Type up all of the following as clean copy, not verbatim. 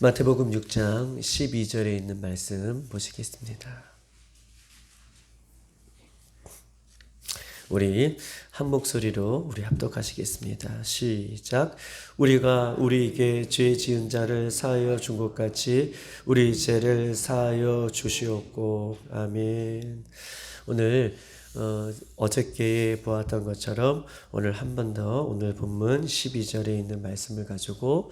마태복음 6장 12절에 있는 말씀 보시겠습니다. 우리 한 목소리로 우리 합독하시겠습니다. 시작. 우리가 우리에게 죄 지은 자를 사하여 준 것 같이 우리 죄를 사하여 주시옵고. 아멘. 오늘 어저께 보았던 것처럼 오늘 한 번 더 오늘 본문 12절에 있는 말씀을 가지고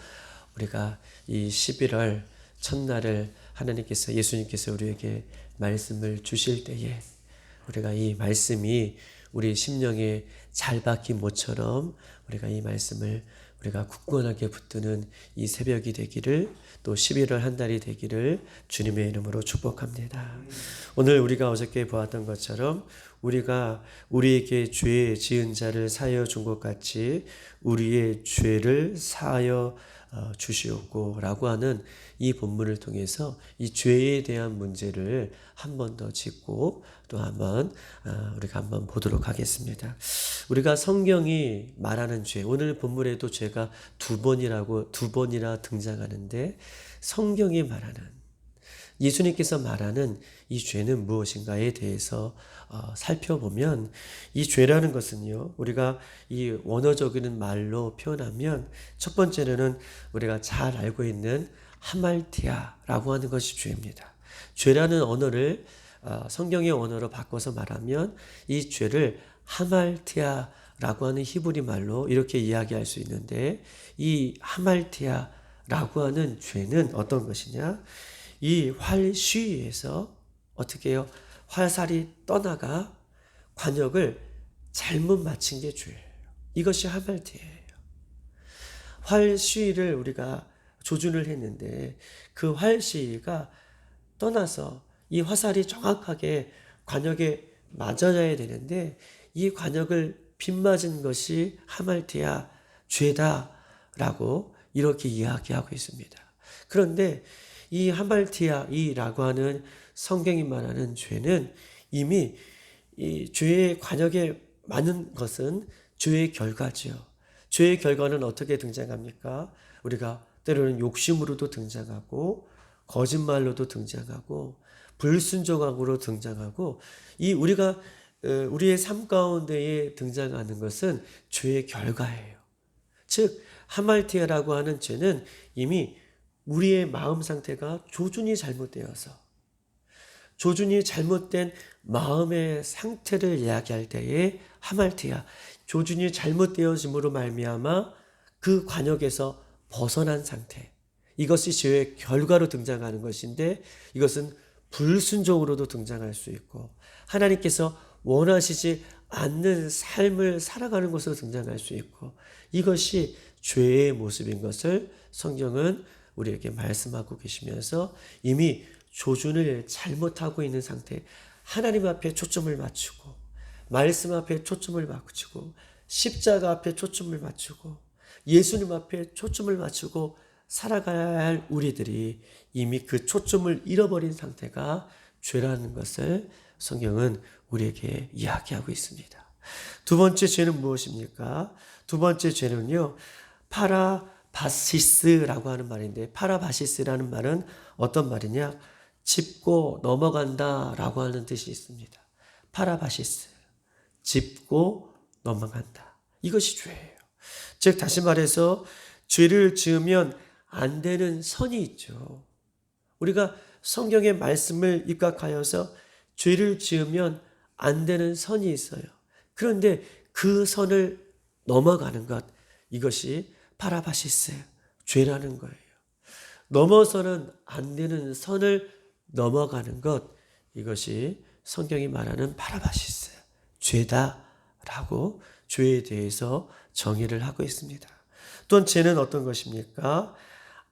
우리가 이 11월 첫날을 하나님께서 예수님께서 우리에게 말씀을 주실 때에 우리가 이 말씀이 우리 심령에 잘 박힌 모처럼 우리가 이 말씀을 우리가 굳건하게 붙드는 이 새벽이 되기를, 또 11월 한 달이 되기를 주님의 이름으로 축복합니다. 오늘 우리가 어저께 보았던 것처럼 우리가 우리에게 죄 지은 자를 사하여 준 것 같이 우리의 죄를 사하여 주시옵고 라고 하는 이 본문을 통해서 이 죄에 대한 문제를 한 번 더 짚고 또 한번 우리가 한번 보도록 하겠습니다. 우리가 성경이 말하는 죄, 오늘 본문에도 죄가 두 번이나 등장하는데 성경이 말하는, 예수님께서 말하는 이 죄는 무엇인가에 대해서 살펴보면, 이 죄라는 것은요, 우리가 이 원어적인 말로 표현하면 첫 번째로는 우리가 잘 알고 있는 하말티아라고 하는 것이 죄입니다. 죄라는 언어를 성경의 언어로 바꿔서 말하면 이 죄를 하말티아라고 하는 히브리 말로 이렇게 이야기할 수 있는데, 이 하말티아라고 하는 죄는 어떤 것이냐? 이 활쉬에서 어떻게 해요? 화살이 떠나가 관역을 잘못 맞힌 게 죄예요. 이것이 하말티아예요. 활쉬를 우리가 조준을 했는데 그 활쉬가 떠나서 이 화살이 정확하게 관역에 맞아야 되는데 이 관역을 빗맞은 것이 하말티아 죄다라고 이렇게 이야기하고 있습니다. 그런데 이 하말티아이라고 하는 성경이 말하는 죄는 이미 이 죄의 관역에 맞는 것은 죄의 결과지요. 죄의 결과는 어떻게 등장합니까? 우리가 때로는 욕심으로도 등장하고 거짓말로도 등장하고 불순종함으로 등장하고, 이 우리가 우리의 삶 가운데에 등장하는 것은 죄의 결과예요. 즉 하말티아라고 하는 죄는 이미 우리의 마음 상태가 조준이 잘못되어서, 조준이 잘못된 마음의 상태를 이야기할 때에 하말티아, 조준이 잘못되어짐으로 말미암아 그 관역에서 벗어난 상태, 이것이 죄의 결과로 등장하는 것인데, 이것은 불순종으로도 등장할 수 있고 하나님께서 원하시지 않는 삶을 살아가는 것으로 등장할 수 있고, 이것이 죄의 모습인 것을 성경은 우리에게 말씀하고 계시면서 이미 조준을 잘못하고 있는 상태, 하나님 앞에 초점을 맞추고 말씀 앞에 초점을 맞추고 십자가 앞에 초점을 맞추고 예수님 앞에 초점을 맞추고 살아가야 할 우리들이 이미 그 초점을 잃어버린 상태가 죄라는 것을 성경은 우리에게 이야기하고 있습니다. 두 번째 죄는 무엇입니까? 두 번째 죄는요, 파라바시스라고 하는 말인데, 파라바시스라는 말은 어떤 말이냐? 짚고 넘어간다 라고 하는 뜻이 있습니다. 파라바시스, 짚고 넘어간다. 이것이 죄예요. 즉 다시 말해서 죄를 지으면 안 되는 선이 있죠. 우리가 성경의 말씀을 입각하여서 죄를 지으면 안 되는 선이 있어요. 그런데 그 선을 넘어가는 것, 이것이 파라바시스, 죄라는 거예요. 넘어서는 안 되는 선을 넘어가는 것, 이것이 성경이 말하는 파라바시스, 죄다라고 죄에 대해서 정의를 하고 있습니다. 또한 죄는 어떤 것입니까?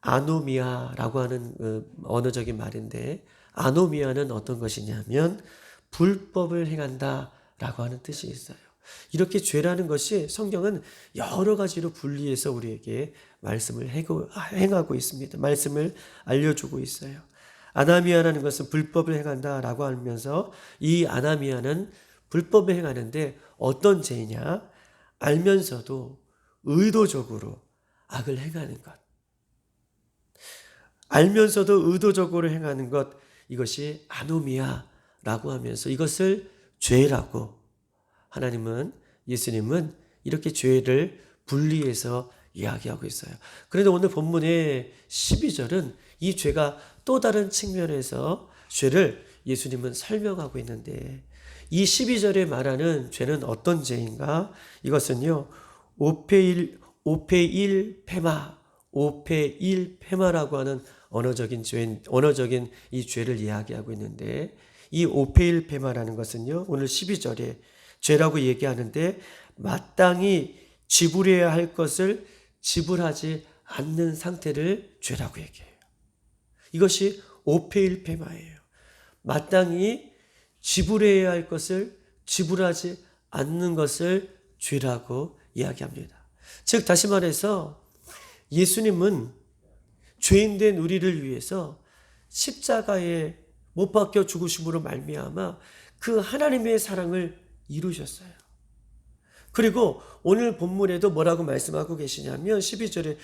아노미아라고 하는 언어적인 말인데, 아노미아는 어떤 것이냐면 불법을 행한다라고 하는 뜻이 있어요. 이렇게 죄라는 것이 성경은 여러 가지로 분리해서 우리에게 말씀을 행하고 있습니다. 말씀을 알려주고 있어요. 아나미아라는 것은 불법을 행한다라고 하면서, 이 아나미아는 불법을 행하는데 어떤 죄냐? 알면서도 의도적으로 악을 행하는 것. 알면서도 의도적으로 행하는 것, 이것이 아노미아라고 하면서 이것을 죄라고, 예수님은 이렇게 죄를 분리해서 이야기하고 있어요. 그런데 오늘 본문의 12절은 이 죄가 또 다른 측면에서 죄를 예수님은 설명하고 있는데, 이 12절에 말하는 죄는 어떤 죄인가? 이것은요, 오페일 페마라고 하는 언어적인 이 죄를 이야기하고 있는데, 이 오페일 페마라는 것은요, 오늘 12절에 죄라고 얘기하는데, 마땅히 지불해야 할 것을 지불하지 않는 상태를 죄라고 얘기해요. 이것이 오페일 페마예요. 마땅히 지불해야 할 것을 지불하지 않는 것을 죄라고 이야기합니다. 즉 다시 말해서 예수님은 죄인된 우리를 위해서 십자가에 못 박혀 죽으심으로 말미암아 그 하나님의 사랑을 이루셨어요. 그리고 오늘 본문에도 뭐라고 말씀하고 계시냐면 12절에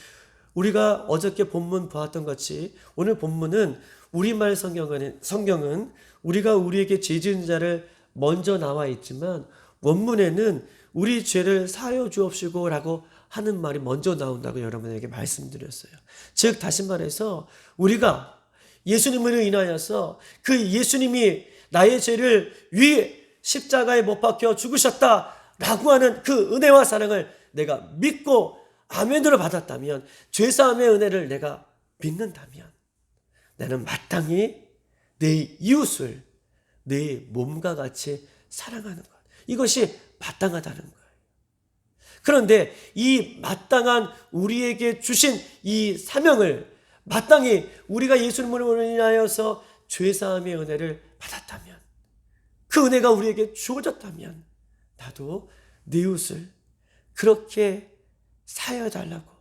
우리가 어저께 본문 보았던 같이 오늘 본문은 우리말 성경은 우리가 우리에게 죄 지은 자를 먼저 나와 있지만 원문에는 우리 죄를 사하여 주옵시고 라고 하는 말이 먼저 나온다고 여러분에게 말씀드렸어요. 즉 다시 말해서 우리가 예수님으로 인하여서 그 예수님이 나의 죄를 위해 십자가에 못 박혀 죽으셨다라고 하는 그 은혜와 사랑을 내가 믿고 아멘으로 받았다면, 죄사함의 은혜를 내가 믿는다면 나는 마땅히 내 이웃을 내 몸과 같이 사랑하는 것, 이것이 마땅하다는 거예요. 그런데 이 마땅한 우리에게 주신 이 사명을 마땅히 우리가 예수님으로 인하여서 죄사함의 은혜를 받았다면, 그 은혜가 우리에게 주어졌다면 나도 내 이웃을 그렇게 사여달라고,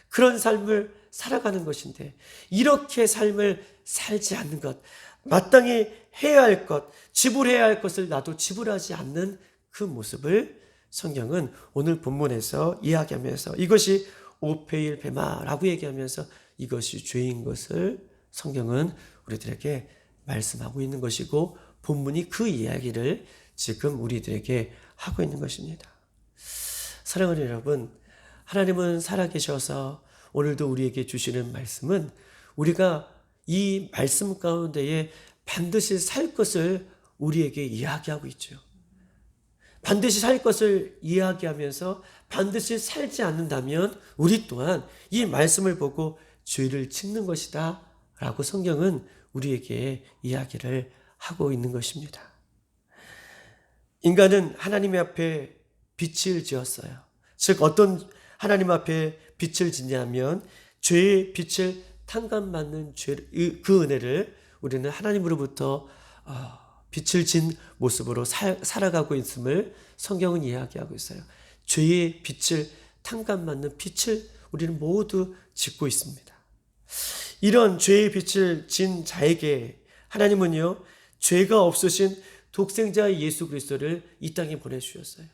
그런 삶을 살아가는 것인데, 이렇게 삶을 살지 않는 것, 마땅히 해야 할 것, 지불해야 할 것을 나도 지불하지 않는 그 모습을 성경은 오늘 본문에서 이야기하면서 이것이 오페일 베마라고 얘기하면서 이것이 죄인 것을 성경은 우리들에게 말씀하고 있는 것이고, 본문이 그 이야기를 지금 우리들에게 하고 있는 것입니다. 사랑하는 여러분, 하나님은 살아계셔서 오늘도 우리에게 주시는 말씀은 우리가 이 말씀 가운데에 반드시 살 것을 우리에게 이야기하고 있죠. 반드시 살 것을 이야기하면서 반드시 살지 않는다면 우리 또한 이 말씀을 보고 죄를 짓는 것이다 라고 성경은 우리에게 이야기를 하고 있는 것입니다. 인간은 하나님 앞에 빛을 지었어요. 즉 어떤 하나님 앞에 빛을 짓냐면 죄의 빛을 탕감받는 그 은혜를 우리는 하나님으로부터 빛을 진 모습으로 살아가고 있음을 성경은 이야기하고 있어요. 죄의 빛을 탕감받는 빛을 우리는 모두 짓고 있습니다. 이런 죄의 빛을 진 자에게 하나님은요, 죄가 없으신 독생자 예수 그리스도를 이 땅에 보내주셨어요.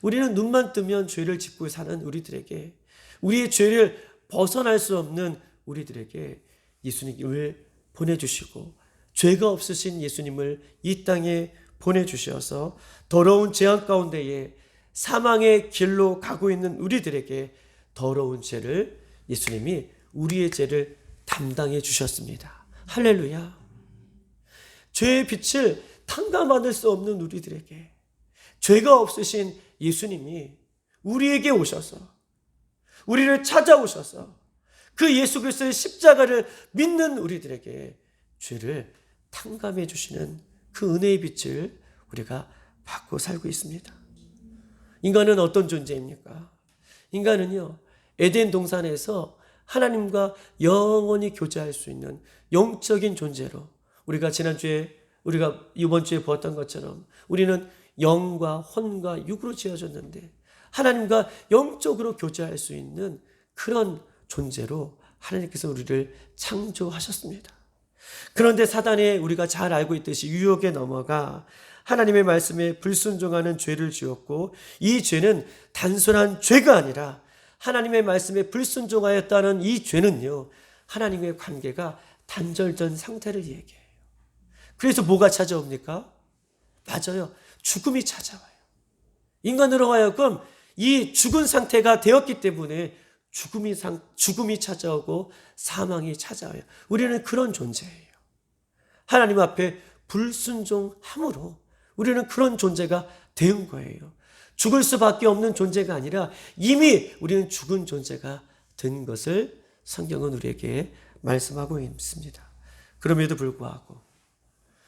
우리는 눈만 뜨면 죄를 짓고 사는 우리들에게, 우리의 죄를 벗어날 수 없는 우리들에게 예수님을 보내주시고, 죄가 없으신 예수님을 이 땅에 보내주셔서 더러운 재앙 가운데에 사망의 길로 가고 있는 우리들에게 더러운 죄를, 예수님이 우리의 죄를 담당해 주셨습니다. 할렐루야. 죄의 빛을 탕감받을 수 없는 우리들에게 죄가 없으신 예수님이 우리에게 오셔서, 우리를 찾아오셔서 그 예수 그리스도의 십자가를 믿는 우리들에게 죄를 탕감해 주시는 그 은혜의 빛을 우리가 받고 살고 있습니다. 인간은 어떤 존재입니까? 인간은요, 에덴 동산에서 하나님과 영원히 교제할 수 있는 영적인 존재로, 우리가 이번 주에 보았던 것처럼 우리는 영과 혼과 육으로 지어졌는데 하나님과 영적으로 교제할 수 있는 그런 존재로 하나님께서 우리를 창조하셨습니다. 그런데 사단이 우리가 잘 알고 있듯이 유혹에 넘어가 하나님의 말씀에 불순종하는 죄를 지었고, 이 죄는 단순한 죄가 아니라 하나님의 말씀에 불순종하였다는 이 죄는요, 하나님의 관계가 단절된 상태를 얘기해요. 그래서 뭐가 찾아옵니까? 맞아요. 죽음이 찾아와요. 인간으로 하여금 이 죽은 상태가 되었기 때문에 죽음이 찾아오고 사망이 찾아와요. 우리는 그런 존재예요. 하나님 앞에 불순종함으로 우리는 그런 존재가 된 거예요. 죽을 수밖에 없는 존재가 아니라 이미 우리는 죽은 존재가 된 것을 성경은 우리에게 말씀하고 있습니다. 그럼에도 불구하고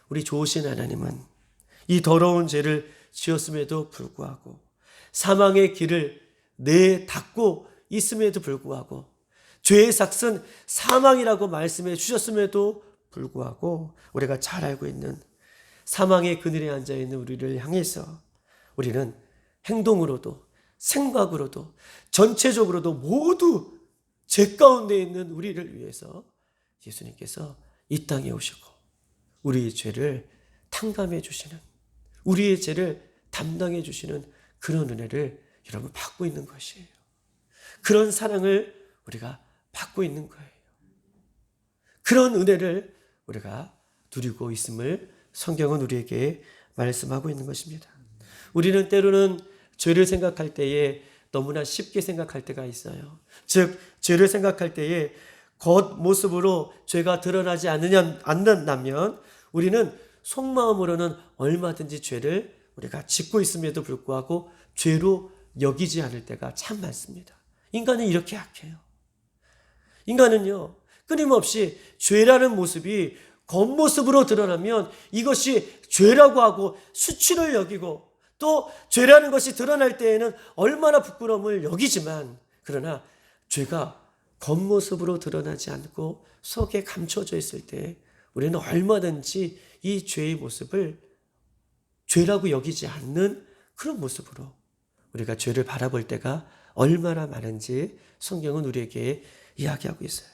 우리 좋으신 하나님은 이 더러운 죄를 지었음에도 불구하고 사망의 길을 내닫고 있음에도 불구하고 죄의 삭은 사망이라고 말씀해 주셨음에도 불구하고 우리가 잘 알고 있는 사망의 그늘에 앉아있는 우리를 향해서 우리는 행동으로도 생각으로도 전체적으로도 모두 죄 가운데 있는 우리를 위해서 예수님께서 이 땅에 오시고 우리의 죄를 탕감해 주시는, 우리의 죄를 담당해 주시는 그런 은혜를 여러분 받고 있는 것이에요. 그런 사랑을 우리가 받고 있는 거예요. 그런 은혜를 우리가 누리고 있음을 성경은 우리에게 말씀하고 있는 것입니다. 우리는 때로는 죄를 생각할 때에 너무나 쉽게 생각할 때가 있어요. 즉 죄를 생각할 때에 겉모습으로 죄가 드러나지 않는다면 우리는 속마음으로는 얼마든지 죄를 우리가 짓고 있음에도 불구하고 죄로 여기지 않을 때가 참 많습니다. 인간은 이렇게 약해요. 인간은요, 끊임없이 죄라는 모습이 겉모습으로 드러나면 이것이 죄라고 하고 수치를 여기고 또 죄라는 것이 드러날 때에는 얼마나 부끄러움을 여기지만 그러나 죄가 겉모습으로 드러나지 않고 속에 감춰져 있을 때 우리는 얼마든지 이 죄의 모습을 죄라고 여기지 않는 그런 모습으로 우리가 죄를 바라볼 때가 얼마나 많은지 성경은 우리에게 이야기하고 있어요.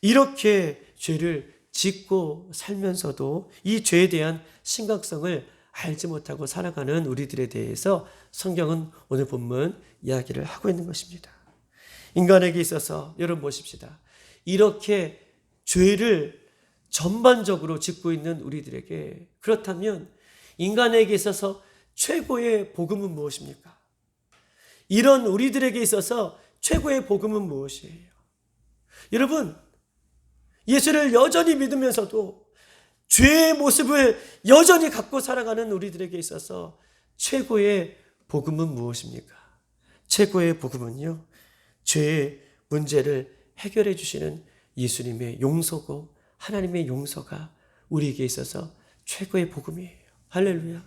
이렇게 죄를 짓고 살면서도 이 죄에 대한 심각성을 알지 못하고 살아가는 우리들에 대해서 성경은 오늘 본문 이야기를 하고 있는 것입니다. 인간에게 있어서 여러분 보십시다. 이렇게 죄를 전반적으로 짓고 있는 우리들에게 그렇다면 인간에게 있어서 최고의 복음은 무엇입니까? 이런 우리들에게 있어서 최고의 복음은 무엇이에요? 여러분, 예수를 여전히 믿으면서도 죄의 모습을 여전히 갖고 살아가는 우리들에게 있어서 최고의 복음은 무엇입니까? 최고의 복음은요, 죄의 문제를 해결해 주시는 예수님의 용서고 하나님의 용서가 우리에게 있어서 최고의 복음이에요. 할렐루야.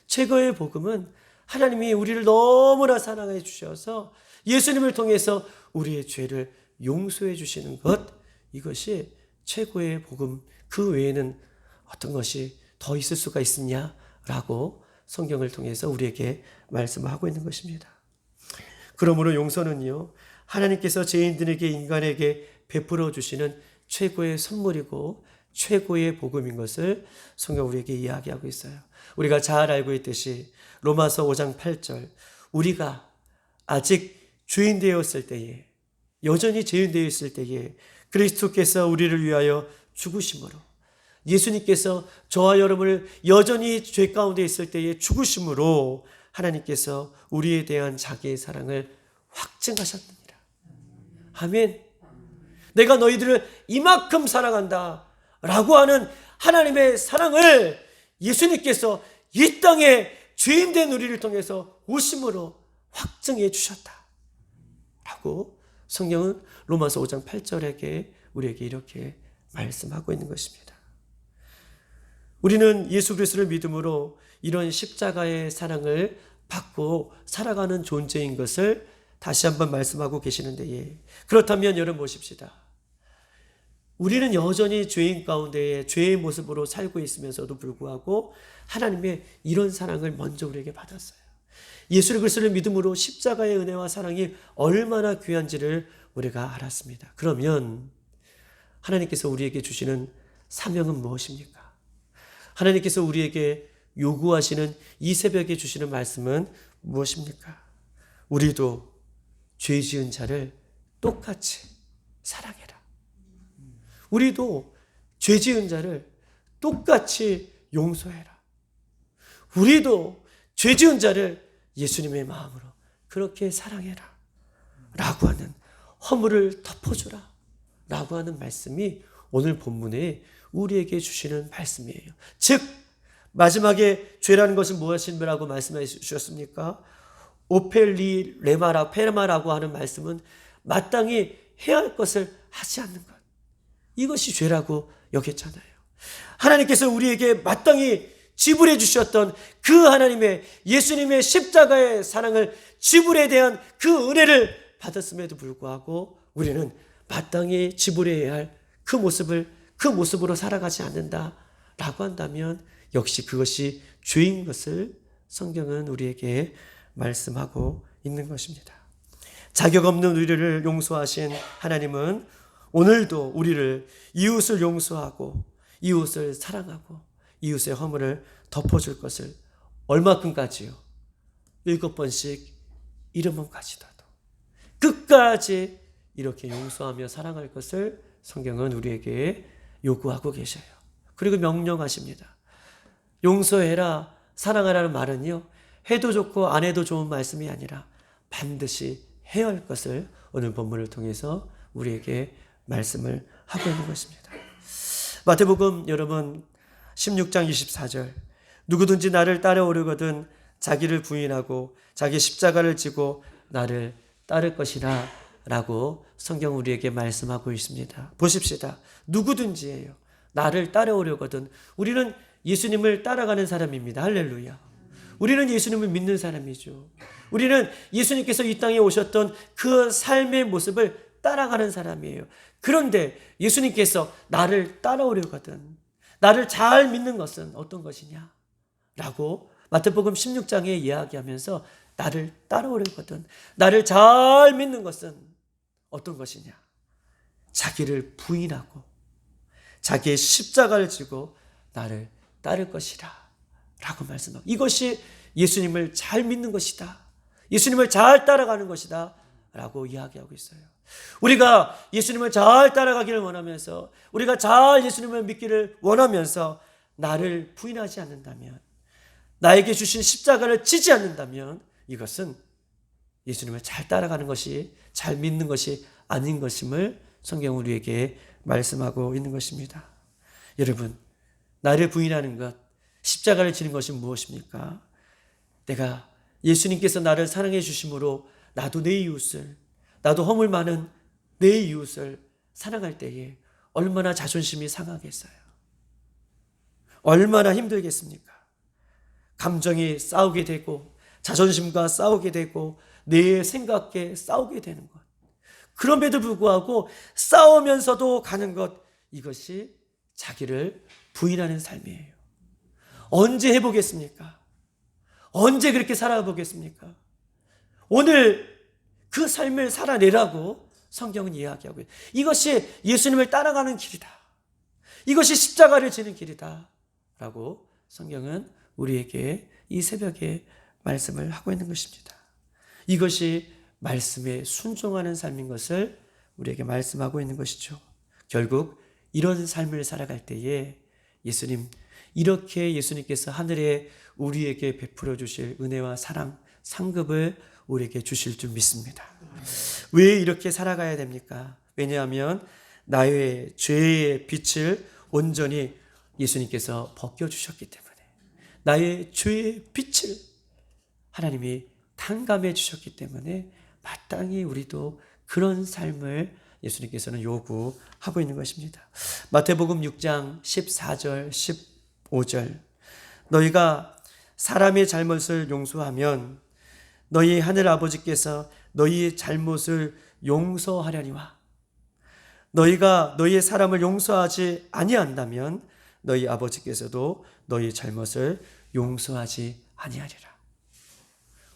최고의 복음은 하나님이 우리를 너무나 사랑해 주셔서 예수님을 통해서 우리의 죄를 용서해 주시는 것, 이것이 최고의 복음, 그 외에는 어떤 것이 더 있을 수가 있느냐라고 성경을 통해서 우리에게 말씀하고 있는 것입니다. 그러므로 용서는요, 하나님께서 죄인들에게 인간에게 베풀어 주시는 최고의 선물이고 최고의 복음인 것을 성경 우리에게 이야기하고 있어요. 우리가 잘 알고 있듯이 로마서 5장 8절, 우리가 아직 죄인 되었을 때에, 여전히 죄인 되어 있을 때에 그리스도께서 우리를 위하여 죽으심으로, 예수님께서 저와 여러분을 여전히 죄 가운데 있을 때에 죽으심으로 하나님께서 우리에 대한 자기의 사랑을 확증하셨느니라. 아멘. 내가 너희들을 이만큼 사랑한다 라고 하는 하나님의 사랑을 예수님께서 이 땅에 죄인된 우리를 통해서 오심으로 확증해 주셨다 라고 성경은 로마서 5장 8절에게 우리에게 이렇게 말씀하고 있는 것입니다. 우리는 예수 그리스도를 믿음으로 이런 십자가의 사랑을 받고 살아가는 존재인 것을 다시 한번 말씀하고 계시는데, 그렇다면 여러분 보십시다. 우리는 여전히 죄인 가운데 죄의 모습으로 살고 있으면서도 불구하고 하나님의 이런 사랑을 먼저 우리에게 받았어요. 예수 그리스도를 믿음으로 십자가의 은혜와 사랑이 얼마나 귀한지를 우리가 알았습니다. 그러면 하나님께서 우리에게 주시는 사명은 무엇입니까? 하나님께서 우리에게 요구하시는 이 새벽에 주시는 말씀은 무엇입니까? 우리도 죄 지은 자를 똑같이 사랑해라. 우리도 죄 지은 자를 똑같이 용서해라. 우리도 죄 지은 자를 예수님의 마음으로 그렇게 사랑해라. 라고 하는, 허물을 덮어주라. 라고 하는 말씀이 오늘 본문에 우리에게 주시는 말씀이에요. 즉 마지막에 죄라는 것은 무엇인가라고 말씀해 주셨습니까? 오펠리 페마라고 하는 말씀은 마땅히 해야 할 것을 하지 않는 것. 이것이 죄라고 여겼잖아요. 하나님께서 우리에게 마땅히 지불해 주셨던 그 하나님의, 예수님의 십자가의 사랑을, 지불에 대한 그 은혜를 받았음에도 불구하고 우리는 마땅히 지불해야 할 그 모습으로 살아가지 않는다라고 한다면 역시 그것이 죄인 것을 성경은 우리에게 말씀하고 있는 것입니다. 자격 없는 우리를 용서하신 하나님은 오늘도 우리를, 이웃을 용서하고 이웃을 사랑하고 이웃의 허물을 덮어줄 것을 얼마큼까지요? 7번씩, 7번까지라도 끝까지 이렇게 용서하며 사랑할 것을 성경은 우리에게 요구하고 계셔요. 그리고 명령하십니다. 용서해라, 사랑하라는 말은요, 해도 좋고 안 해도 좋은 말씀이 아니라 반드시 해야 할 것을 오늘 본문을 통해서 우리에게 말씀을 하고 있는 것입니다. 마태복음 여러분 16장 24절, 누구든지 나를 따라오려거든 자기를 부인하고 자기 십자가를 지고 나를 따를 것이라 라고 성경 우리에게 말씀하고 있습니다. 보십시다. 누구든지예요. 나를 따라오려거든. 우리는 예수님을 따라가는 사람입니다. 할렐루야. 우리는 예수님을 믿는 사람이죠. 우리는 예수님께서 이 땅에 오셨던 그 삶의 모습을 따라가는 사람이에요. 그런데 예수님께서 나를 따라오려거든, 나를 잘 믿는 것은 어떤 것이냐 라고 마태복음 16장에 이야기하면서 나를 따라오려거든, 나를 잘 믿는 것은 어떤 것이냐? 자기를 부인하고 자기의 십자가를 지고 나를 따를 것이라 라고 말씀하고, 이것이 예수님을 잘 믿는 것이다, 예수님을 잘 따라가는 것이다 라고 이야기하고 있어요. 우리가 예수님을 잘 따라가기를 원하면서, 우리가 잘 예수님을 믿기를 원하면서 나를 부인하지 않는다면, 나에게 주신 십자가를 지지 않는다면 이것은 예수님을 잘 따라가는 것이, 잘 믿는 것이 아닌 것임을 성경 우리에게 말씀하고 있는 것입니다. 여러분, 나를 부인하는 것, 십자가를 지는 것이 무엇입니까? 내가 예수님께서 나를 사랑해 주심으로 나도 내 이웃을, 나도 허물 많은 내 이웃을 사랑할 때에 얼마나 자존심이 상하겠어요? 얼마나 힘들겠습니까? 감정이 싸우게 되고 자존심과 싸우게 되고 내 생각에 싸우게 되는 것, 그럼에도 불구하고 싸우면서도 가는 것, 이것이 자기를 부인하는 삶이에요. 언제 해보겠습니까? 언제 그렇게 살아보겠습니까? 오늘 그 삶을 살아내라고 성경은 이야기하고 있어요. 이것이 예수님을 따라가는 길이다, 이것이 십자가를 지는 길이다 라고 성경은 우리에게 이 새벽에 말씀을 하고 있는 것입니다. 이것이 말씀에 순종하는 삶인 것을 우리에게 말씀하고 있는 것이죠. 결국 이런 삶을 살아갈 때에 예수님, 이렇게 예수님께서 하늘에 우리에게 베풀어 주실 은혜와 사랑, 상급을 우리에게 주실 줄 믿습니다. 왜 이렇게 살아가야 됩니까? 왜냐하면 나의 죄의 빛을 온전히 예수님께서 벗겨주셨기 때문에, 나의 죄의 빛을 하나님이 탕감해 주셨기 때문에 마땅히 우리도 그런 삶을 예수님께서는 요구하고 있는 것입니다. 마태복음 6장 14절 15절, 너희가 사람의 잘못을 용서하면 너희 하늘 아버지께서 너희의 잘못을 용서하려니와, 너희가 너희의 사람을 용서하지 아니한다면 너희 아버지께서도 너희 잘못을 용서하지 아니하리라.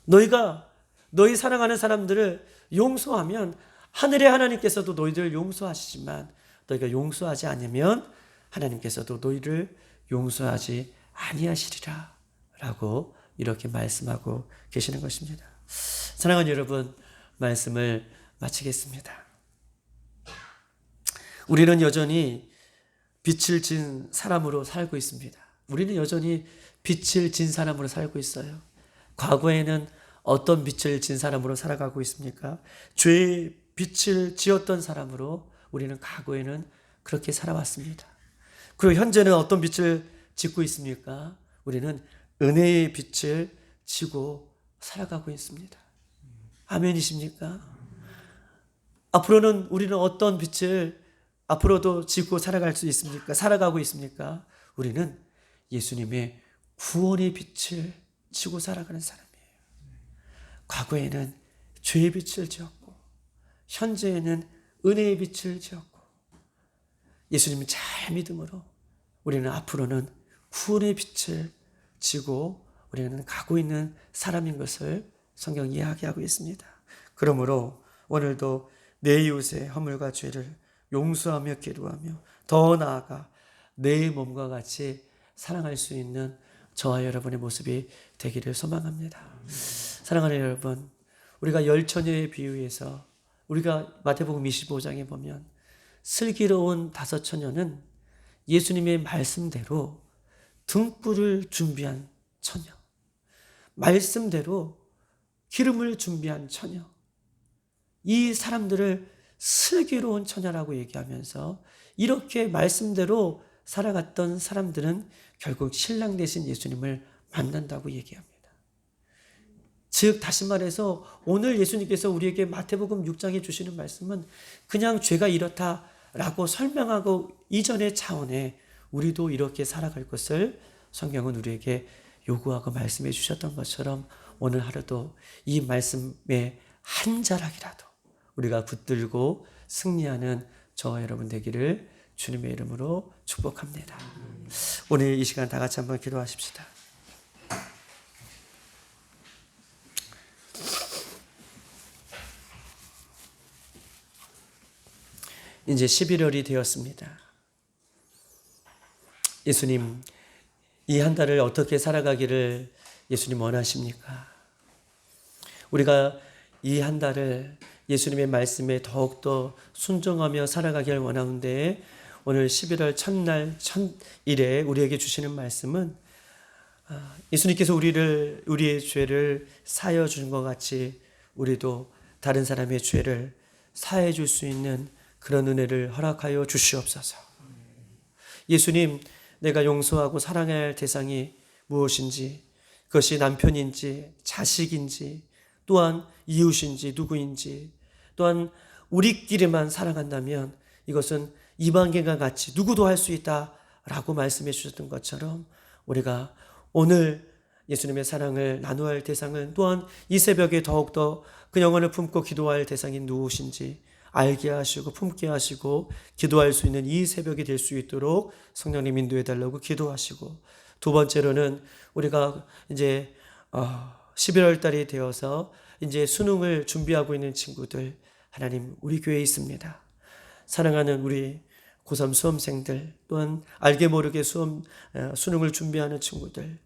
너희가 너희 사랑하는 사람들을 용서하면 하늘의 하나님께서도 너희들을 용서하시지만, 너희가 용서하지 않으면 하나님께서도 너희를 용서하지 아니하시리라 라고 이렇게 말씀하고 계시는 것입니다. 사랑하는 여러분, 말씀을 마치겠습니다. 우리는 여전히 빛을 진 사람으로 살고 있습니다. 우리는 여전히 빛을 진 사람으로 살고 있어요. 과거에는 어떤 빛을 진 사람으로 살아가고 있습니까? 죄의 빛을 지었던 사람으로 우리는 과거에는 그렇게 살아왔습니다. 그리고 현재는 어떤 빛을 짓고 있습니까? 우리는 은혜의 빛을 지고 살아가고 있습니다. 아멘이십니까? 앞으로는 우리는 어떤 빛을 앞으로도 지고 살아갈 수 있습니까? 살아가고 있습니까? 우리는 예수님의 구원의 빛을 지고 살아가는 사람이에요. 과거에는 죄의 빛을 지었고 현재에는 은혜의 빛을 지었고 예수님을 잘 믿음으로 우리는 앞으로는 구원의 빛을 지고 우리는 가고 있는 사람인 것을 성경이 이야기하고 있습니다. 그러므로 오늘도 내 이웃의 허물과 죄를 용서하며 기도하며 더 나아가 내 몸과 같이 사랑할 수 있는 저와 여러분의 모습이 되기를 소망합니다. 사랑하는 여러분, 우리가 열처녀의 비유에서 우리가 마태복음 25장에 보면 슬기로운 5처녀는 예수님의 말씀대로 등불을 준비한 처녀, 말씀대로 기름을 준비한 처녀, 이 사람들을 슬기로운 처녀라고 얘기하면서 이렇게 말씀대로 살아갔던 사람들은 결국 신랑 되신 예수님을 만난다고 얘기합니다. 즉 다시 말해서 오늘 예수님께서 우리에게 마태복음 6장에 주시는 말씀은 그냥 죄가 이렇다라고 설명하고 이전의 차원에 우리도 이렇게 살아갈 것을 성경은 우리에게 요구하고 말씀해 주셨던 것처럼 오늘 하루도 이 말씀의 한 자락이라도 우리가 붙들고 승리하는 저와 여러분 되기를 주님의 이름으로 축복합니다. 오늘 이 시간 다 같이 한번 기도하십시다. 이제 11월이 되었습니다. 예수님, 이 한 달을 어떻게 살아가기를 예수님 원하십니까? 우리가 이 한 달을 예수님의 말씀에 더욱더 순종하며 살아가기를 원하는데 오늘 11월 첫날 첫일에 우리에게 주시는 말씀은 예수님께서 우리의 죄를 사하여 준 것 같이 우리도 다른 사람의 죄를 사해 줄 수 있는 그런 은혜를 허락하여 주시옵소서. 예수님, 내가 용서하고 사랑해야 할 대상이 무엇인지, 그것이 남편인지 자식인지 또한 이웃인지 누구인지 또한 우리끼리만 사랑한다면 이것은 이방인과 같이 누구도 할 수 있다라고 말씀해 주셨던 것처럼 우리가 오늘 예수님의 사랑을 나누어야 할 대상은 또한 이 새벽에 더욱더 그 영혼을 품고 기도할 대상이 누구신지 알게 하시고 품게 하시고 기도할 수 있는 이 새벽이 될 수 있도록 성령님 인도해 달라고 기도하시고, 두 번째로는 우리가 이제 11월 달이 되어서 이제 수능을 준비하고 있는 친구들, 하나님 우리 교회에 있습니다. 사랑하는 우리 고3 수험생들, 또한 알게 모르게 수능을 준비하는 친구들,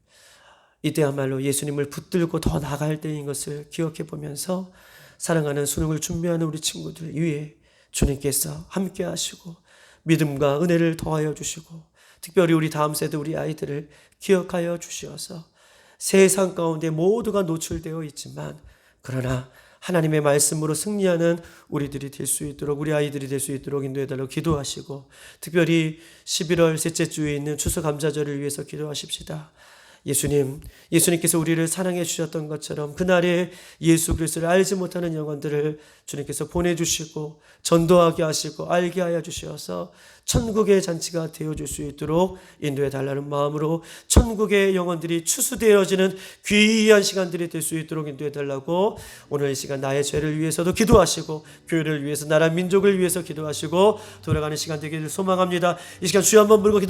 이때야말로 예수님을 붙들고 더 나아갈 때인 것을 기억해 보면서 사랑하는 수능을 준비하는 우리 친구들 위에 주님께서 함께 하시고 믿음과 은혜를 더하여 주시고, 특별히 우리 다음 세대 우리 아이들을 기억하여 주시어서 세상 가운데 모두가 노출되어 있지만 그러나 하나님의 말씀으로 승리하는 우리들이 될 수 있도록, 우리 아이들이 될 수 있도록 인도해달라고 기도하시고, 특별히 11월 셋째 주에 있는 추수감사절을 위해서 기도하십시다. 예수님께서 우리를 사랑해 주셨던 것처럼 그날에 예수 그리스도를 알지 못하는 영혼들을 주님께서 보내주시고 전도하게 하시고 알게 하여 주셔서 천국의 잔치가 되어줄 수 있도록 인도해 달라는 마음으로 천국의 영혼들이 추수되어지는 귀한 시간들이 될 수 있도록 인도해 달라고 오늘 이 시간 나의 죄를 위해서도 기도하시고 교회를 위해서 나라 민족을 위해서 기도하시고 돌아가는 시간 되기를 소망합니다. 이 시간 주여 한번 부르고